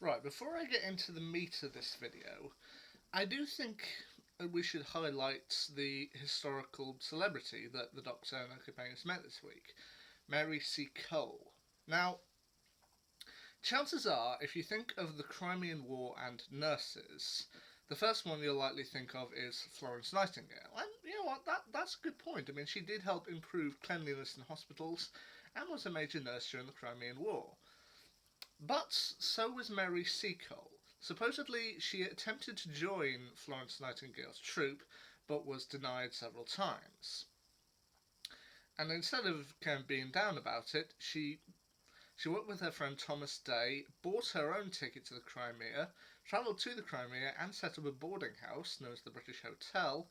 Right, before I get into the meat of this video, I do think we should highlight the historical celebrity that the Doctor and her companions met this week, Mary C. Cole. Now, chances are, if you think of the Crimean War and nurses, the first one you'll likely think of is Florence Nightingale. And you know what, that's a good point. I mean, she did help improve cleanliness in hospitals and was a major nurse during the Crimean War. But so was Mary Seacole. Supposedly, she attempted to join Florence Nightingale's troupe, but was denied several times. And instead of kind of being down about it, she worked with her friend Thomas Day, bought her own ticket to the Crimea, travelled to the Crimea, and set up a boarding house known as the British Hotel,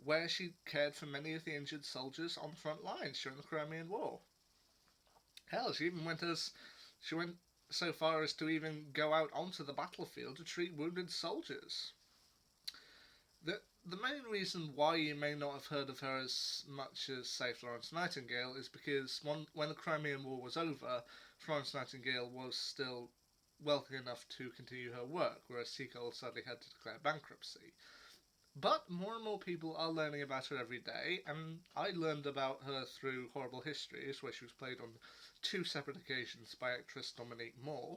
where she cared for many of the injured soldiers on the front lines during the Crimean War. Hell, she went so far as to even go out onto the battlefield to treat wounded soldiers. The main reason why you may not have heard of her as much as, say, Florence Nightingale is because when the Crimean War was over, Florence Nightingale was still wealthy enough to continue her work, whereas Seacole sadly had to declare bankruptcy. But more and more people are learning about her every day, and I learned about her through Horrible Histories, where she was played on two separate occasions by actress Dominique Moore.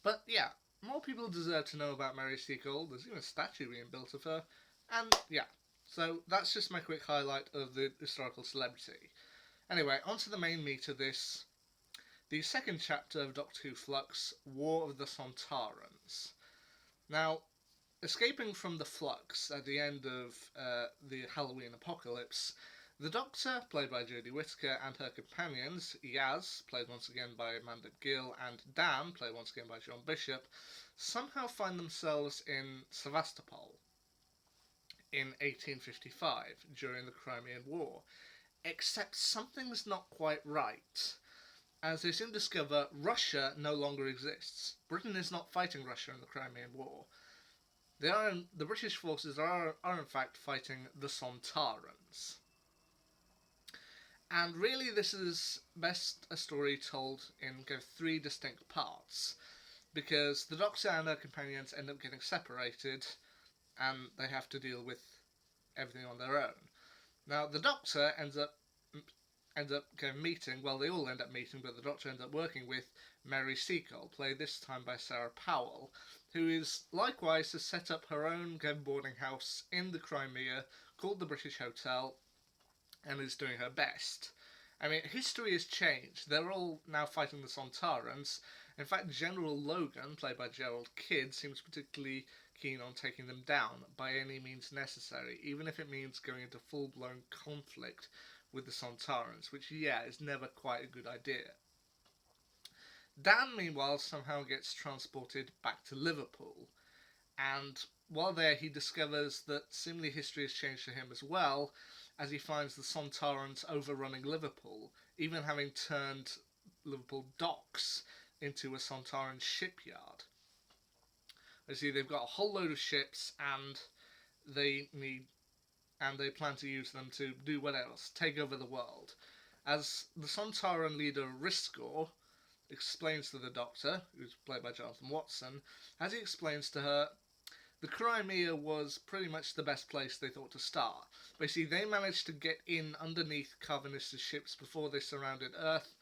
But yeah, more people deserve to know about Mary Seacole. There's even a statue being built of her. And yeah, so that's just my quick highlight of the historical celebrity. Anyway, on to the main meat of this. The second chapter of Doctor Who Flux, War of the Sontarans. Now, escaping from the Flux at the end of the Halloween apocalypse, the Doctor, played by Jodie Whittaker, and her companions, Yaz, played once again by Amanda Gill, and Dan, played once again by John Bishop, somehow find themselves in Sevastopol in 1855 during the Crimean War. Except something's not quite right, as they soon discover Russia no longer exists. Britain is not fighting Russia in the Crimean War. The British forces are in fact fighting the Sontarans. And really, this is best a story told in kind of three distinct parts, because the Doctor and her companions end up getting separated, and they have to deal with everything on their own. Now, the Doctor ends up kind of meeting. Well, they all end up meeting, but the Doctor ends up working with Mary Seacole, played this time by Sarah Powell, who is likewise has set up her own kind of boarding house in the Crimea called the British Hotel, and is doing her best. I mean, history has changed. They're all now fighting the Sontarans. In fact, General Logan, played by Gerald Kidd, seems particularly keen on taking them down by any means necessary, even if it means going into full-blown conflict with the Sontarans, which, yeah, is never quite a good idea. Dan, meanwhile, somehow gets transported back to Liverpool, and while there he discovers that seemingly history has changed for him as well, as he finds the Sontarans overrunning Liverpool, even having turned Liverpool docks into a Sontaran shipyard. You see, they've got a whole load of ships, and they plan to use them to do what else? Take over the world. As the Sontaran leader Riscor explains to the Doctor, who's played by Jonathan Watson, as he explains to her, the Crimea was pretty much the best place they thought to start. Basically, they managed to get in underneath Carvinista's ships before they surrounded Earth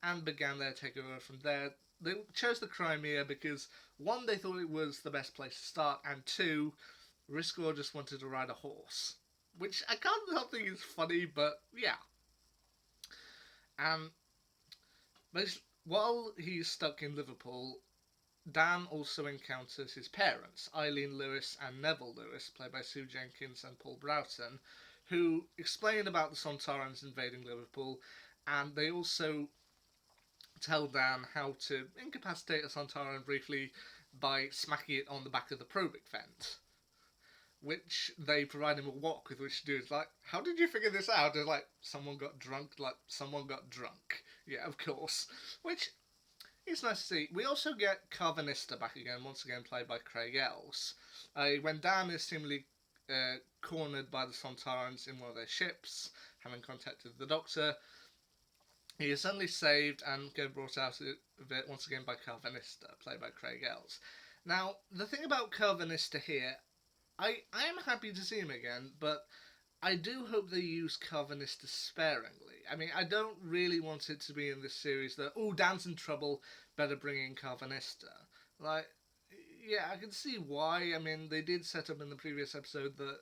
and began their takeover from there. They chose the Crimea because, one, they thought it was the best place to start, and two, Riscor just wanted to ride a horse. Which I can't help thinking is funny, but yeah. And while he's stuck in Liverpool, Dan also encounters his parents, Eileen Lewis and Neville Lewis, played by Sue Jenkins and Paul Broughton, who explain about the Sontarans invading Liverpool, and they also tell Dan how to incapacitate a Sontaran briefly by smacking it on the back of the Probic vent, which they provide him a walk with which to do. It's like, how did you figure this out? It's like, someone got drunk. Yeah, of course. Which, it's nice to see. We also get Carvanista back again, once again played by Craig Ells. When Dan is seemingly cornered by the Sontarans in one of their ships, having contacted the Doctor, He is suddenly saved and brought out of it once again by Carvanista, played by Craig Ells. Now, the thing about Carvanista here, I am happy to see him again, but I do hope they use Carvanista sparingly. I mean, I don't really want it to be in this series that, oh, Dan's in trouble, better bring in Carvanista. Like, yeah, I can see why. I mean, they did set up in the previous episode that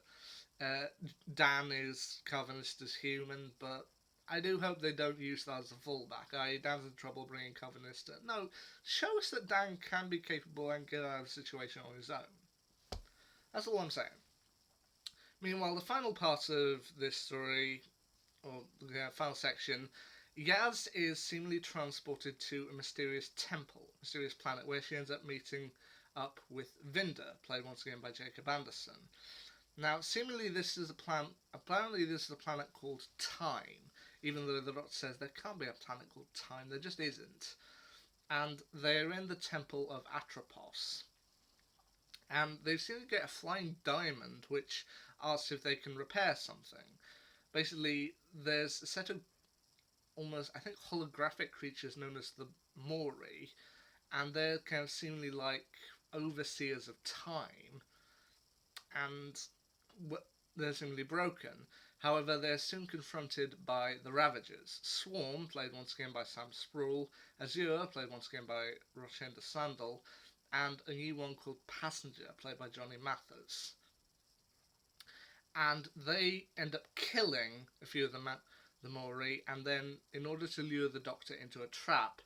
uh, Dan is Calvinista's human, but I do hope they don't use that as a fallback. Dan's in trouble bringing Calvinista. No, show us that Dan can be capable and get out of the situation on his own. That's all I'm saying. Meanwhile, the final part of this story, or the final section, Yaz is seemingly transported to a mysterious temple, mysterious planet, where she ends up meeting up with Vinda, played once again by Jacob Anderson. Now, seemingly this is a planet. Apparently, this is a planet called Time. Even though the Doctor says there can't be a planet called Time, there just isn't. And they're in the Temple of Atropos. And they seem to get a flying diamond, which asks if they can repair something. Basically, there's a set of almost, I think, holographic creatures known as the Mori, and they're kind of seemingly like overseers of time, and they're seemingly broken. However, they're soon confronted by the Ravagers. Swarm, played once again by Sam Sproul, Azure, played once again by Rochinda Sandel, and a new one called Passenger, played by Johnny Mathers. And they end up killing a few of the Mori, and then, in order to lure the Doctor into a trap,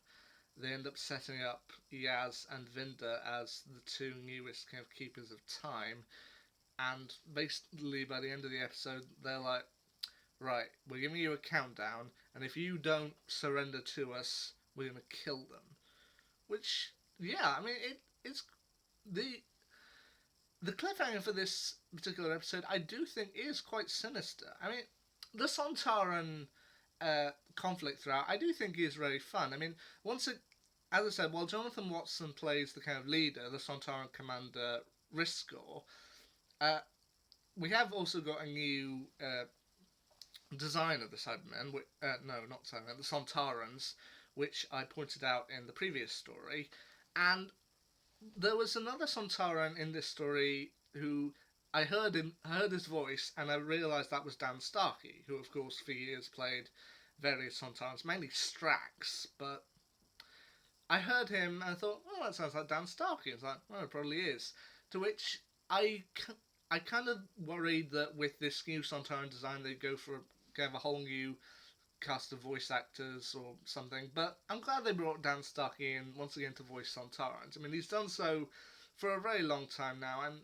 they end up setting up Yaz and Vinda as the two newest kind of keepers of time. And basically, by the end of the episode, they're like, right, we're giving you a countdown, and if you don't surrender to us, we're going to kill them. Which, yeah, I mean, it's the cliffhanger for this particular episode, I do think is quite sinister. I mean, the Sontaran conflict throughout, I do think is very fun. I mean, as I said, while Jonathan Watson plays the kind of leader, the Sontaran commander Riskor, uh, we have also got a new design of the Cybermen. No, not Cybermen, the Sontarans, which I pointed out in the previous story. And there was another Sontaran in this story who I heard his voice, and I realised that was Dan Starkey, who of course for years played various Sontarans, mainly Strax. But I heard him and I thought, oh, that sounds like Dan Starkey. It's like, well, it probably is. To which I kind of worried that with this new Sontaran design they'd go for kind of a whole new cast of voice actors or something. But I'm glad they brought Dan Starkey in once again to voice Sontarans. I mean, he's done so for a very long time now, and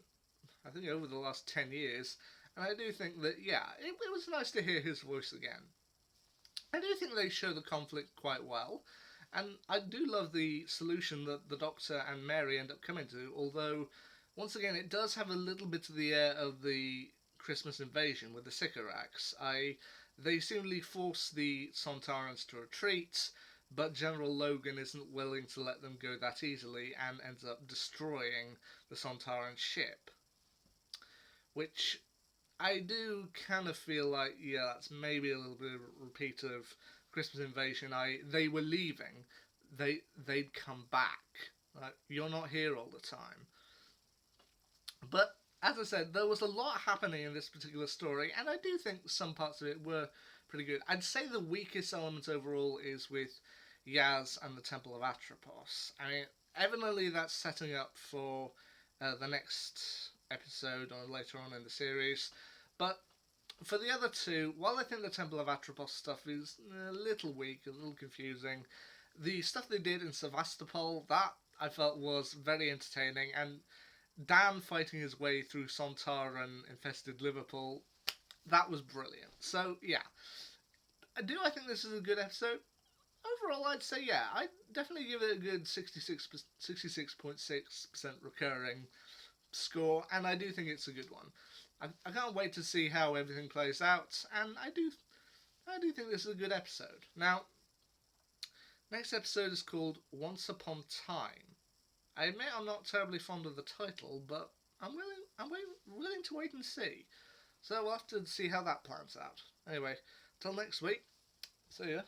I think over the last 10 years. And I do think that, yeah, it was nice to hear his voice again. I do think they show the conflict quite well. And I do love the solution that the Doctor and Mary end up coming to, although, once again, it does have a little bit of the air of the Christmas invasion with the Sycorax. They seemingly force the Sontarans to retreat, but General Logan isn't willing to let them go that easily and ends up destroying the Sontaran ship. Which I do kind of feel like, yeah, that's maybe a little bit of a repeat of Christmas Invasion. They were leaving, they'd come back. Like, you're not here all the time. But as I said, there was a lot happening in this particular story, and I do think some parts of it were pretty good. I'd say the weakest element overall is with Yaz and the Temple of Atropos. I mean, evidently that's setting up for the next episode or later on in the series. But for the other two, while I think the Temple of Atropos stuff is a little weak, a little confusing, the stuff they did in Sevastopol, that I felt was very entertaining, and Dan fighting his way through Sontaran infested Liverpool, that was brilliant. So, yeah. I think this is a good episode? Overall, I'd say, yeah, I'd definitely give it a good 66.6% recurring score, and I do think it's a good one. I can't wait to see how everything plays out, and I do think this is a good episode. Now, next episode is called Once Upon Time. I admit I'm not terribly fond of the title, but I'm willing to wait and see. So we'll have to see how that plans out. Anyway, till next week, see ya.